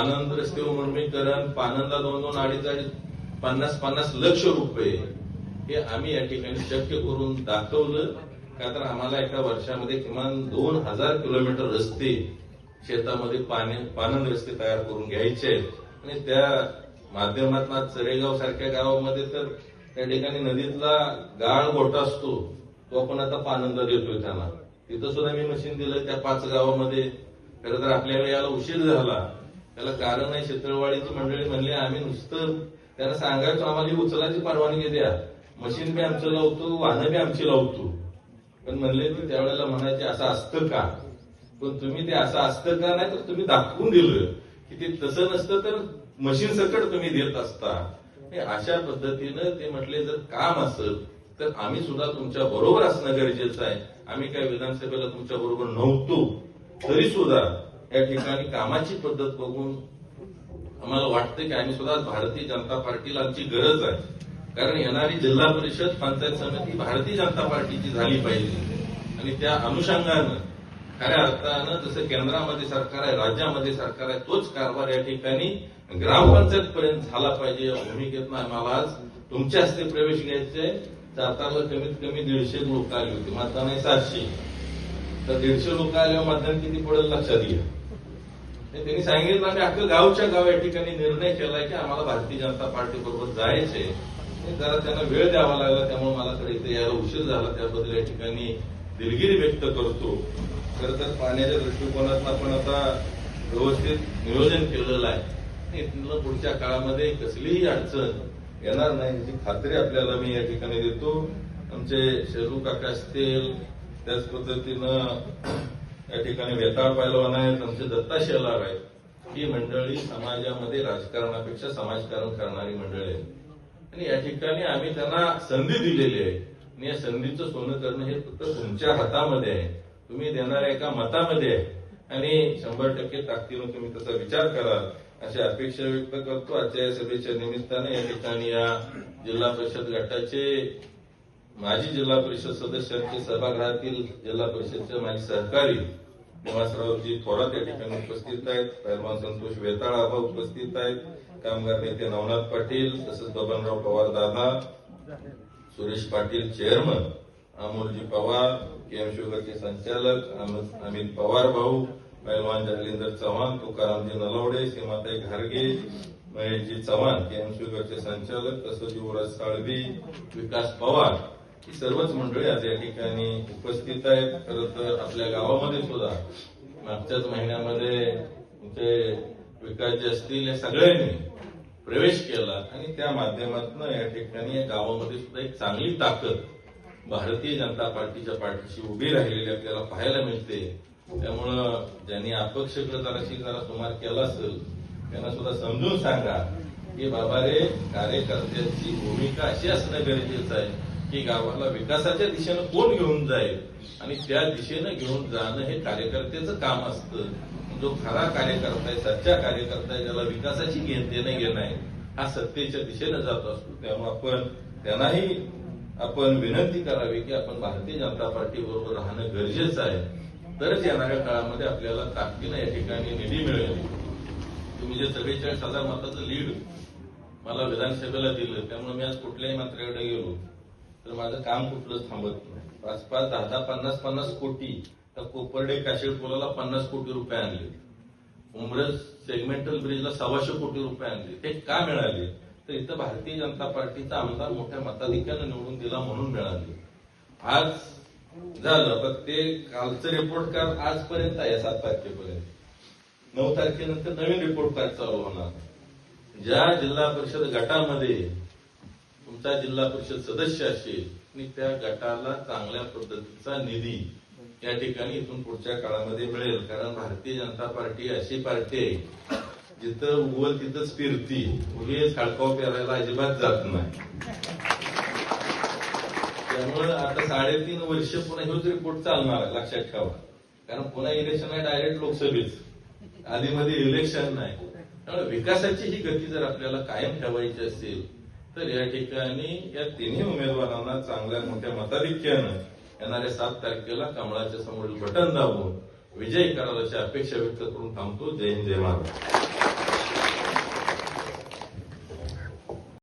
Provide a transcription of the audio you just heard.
पानंद रस्ते उन्मुखीकरण, पानंदला 2-2, 2.5 50 लक्ष रुपये हे आम्ही या ठिकाणी शक्य करून दाखवलं. का तर आम्हाला एका वर्षामध्ये किमान 2000 किलोमीटर रस्ते शेतामध्ये पानंद रस्ते तयार करून घ्यायचे आहेत. आणि त्या माध्यमातून आज चरेगाव सारख्या गावामध्ये तर त्या ठिकाणी नदीतला गाळ गोटा असतो तो आपण आता पानंद देतोय त्यांना. तिथं सुद्धा मी मशीन दिलं त्या 5 गावामध्ये. खरं तर आपल्याला याला उशीर झाला. त्याला कारण आहे, शेतळवाडीची मंडळी म्हणली आम्ही नुसतं त्यांना सांगायचो आम्हाला ही उचलाची परवानगी द्या, मशीन बी आमचं लावतो, वाहनं बी आमची लावतो. पण म्हणले की त्यावेळेला म्हणायचे असं असतं का. पण तुम्ही ते असं असतं का नाही तर तुम्ही दाखवून दिलं की ते तसं नसतं तर मशीन सकट तुम्ही देत असता. अशा पद्धतीनं ते म्हटले जर काम असेल तर आम्ही सुद्धा तुमच्या बरोबर असणं गरजेचं आहे. आम्ही काय विधानसभेला तुमच्या बरोबर नव्हतो तरी सुद्धा या ठिकाणी कामाची पद्धत बघून आम्हाला वाटतं की आम्ही सुद्धा भारतीय जनता पार्टीला आमची गरज आहे. कारण येणारी जिल्हा परिषद पंचायत समिती भारतीय जनता पार्टीची झाली पाहिजे. आणि त्या अनुषंगानं खऱ्या अर्थानं जसं केंद्रामध्ये सरकार आहे, राज्यामध्ये सरकार आहे, तोच कारभार या ठिकाणी ग्रामपंचायत पर्यंत झाला पाहिजे. या भूमिकेतनं आम्हाला आज तुमच्या हस्ते प्रवेश घ्यायचे. सातारला कमीत कमी 150 लोक आले होते, मतदान आहे 700. तर 150 लोक आल्यावर मतदान किती पडेल लक्षात घ्या. त्यांनी सांगितलं आम्ही अख्खं गावच्या गाव या ठिकाणी निर्णय केलाय की आम्हाला भारतीय जनता पार्टी बरोबर जायचंय. जरा त्यांना वेळ द्यावा लागला, त्यामुळे मला तर इथे यायला उशीर झाला. त्याबद्दल या ठिकाणी दिलगिरी व्यक्त करतो. खरं तर पाण्याच्या दृष्टिकोनातून आपण आता व्यवस्थित नियोजन केलेलं आहे. इथलं पुढच्या काळामध्ये कसलीही अडचण येणार नाही याची खात्री आपल्याला मी या ठिकाणी देतो. आमचे शेरू काका असतील, त्याच पद्धतीनं या ठिकाणी वेताळ पैलवान आहेत, आमचे दत्ता शेलार आहेत. ही मंडळी समाजामध्ये राजकारणापेक्षा समाजकारण करणारी मंडळी आहेत. आणि या ठिकाणी आम्ही त्यांना संधी दिलेली आहे. आणि या संधीचं सोनं करणं हे फक्त तुमच्या हातामध्ये आहे. तुम्ही देणाऱ्या एका मतामध्ये आहे. आणि 100% ताकदीनं तुम्ही त्याचा विचार करा अशी अपेक्षा व्यक्त करतो. आजच्या या सभेच्या निमित्ताने या ठिकाणी या जिल्हा परिषद गटाचे माजी जिल्हा परिषद सदस्यांचे सभागृहातील जिल्हा परिषदचे माजी सहकारी निवासरावजी थोरात या ठिकाणी उपस्थित आहेत. पैलवान संतोष वेताळ आबा उपस्थित आहेत. कामगार नेते नवनाथ पाटील, तसंच बबनराव पवार दादा, सुरेश पाटील चेअरमन, अमोलजी पवार, केएम शुगरचे संचालक अमित पवार भाऊ, पैलवान जालिंदर चव्हाण, तुकारामजी नलवडे, सीमाताई घारगे, महेशजी चव्हाण, केएम शुगरचे संचालक, तसंच युवराज साळवी, विकास पवार, ही सर्वच मंडळी आज या ठिकाणी उपस्थित आहेत. खरं तर आपल्या गावामध्ये सुद्धा मागच्याच महिन्यामध्ये तुमचे विकासजी असतील या सगळ्यांनी प्रवेश केला. आणि त्या माध्यमातून या ठिकाणी या गावामध्ये सुद्धा एक चांगली ताकद भारतीय जनता पार्टीच्या पाठीशी उभी राहिलेली आपल्याला पाहायला मिळते. त्यामुळं ज्यांनी अपक्षकडे जरा सुमार केला असेल त्यांना सुद्धा समजून सांगा की बाबा रे, कार्यकर्त्यांची भूमिका अशी असणं गरजेचं आहे की गावाला विकासाच्या दिशेनं कोण घेऊन जाईल आणि त्या दिशेनं घेऊन जाणं हे कार्यकर्त्याचं काम असतं. जो खरा कार्यकर्ता आहे, सच्चा कार्यकर्ता आहे, ज्याला विकासाची देणं घेणं आहे, हा सत्तेच्या दिशेनं जात असतो. त्यामुळे आपण त्यांनाही आपण विनंती करावी की आपण भारतीय जनता पार्टी बरोबर राहणं गरजेचं आहे. तरच येणाऱ्या काळामध्ये आपल्याला ताकदीनं या ठिकाणी निधी मिळेल. तुम्ही जे 44,000 मताचं लीड मला विधानसभेला दिलं, त्यामुळे मी आज कुठल्याही मंत्र्याकडे गेलो तर माझं काम कुठलंच थांबत नाही. 5-5, 10-10, 50-50 कोटी तर कोपर्डे काशीड पुलाला 50 कोटी रुपये आणले. उमरज सेगमेंटल ब्रिजला 125 कोटी रुपये आणले. ते का मिळाले तर इथं भारतीय जनता पार्टीचा आमदार मोठ्या मताधिक्यानं निवडून दिला म्हणून मिळाले. आज झालं पण ते कालचं रिपोर्ट कार्ड आजपर्यंत आहे 7 तारखेपर्यंत. 9 तारखेनंतर नवीन रिपोर्ट कार्ड चालू होणार. ज्या जिल्हा परिषद गटामध्ये तुमचा जिल्हा परिषद सदस्य असेल आणि त्या गटाला चांगल्या पद्धतीचा निधी या ठिकाणी इथून पुढच्या काळामध्ये मिळेल. कारण भारतीय जनता पार्टी अशी पार्टी आहे जिथं उगवल तिथंच फिरती, उगे खडकाव पेरायला अजिबात जात नाही. त्यामुळे आता 3.5 वर्ष पुन्हा हेच रिपोर्ट चालणार आहे, लक्षात ठेवा. कारण पुन्हा इलेक्शन आहे डायरेक्ट लोकसभेच, आधीमध्ये इलेक्शन नाही. त्यामुळे विकासाची ही गती जर आपल्याला कायम ठेवायची असेल तर या ठिकाणी या तिन्ही उमेदवारांना चांगल्या मोठ्या मताधिक्यानं येणाऱ्या 7 तारखेला कमळाच्या समोरील बटन दाबून विजयी करायची अपेक्षा व्यक्त करून थांबतो. जय हिंद, जय महाराष्ट्र.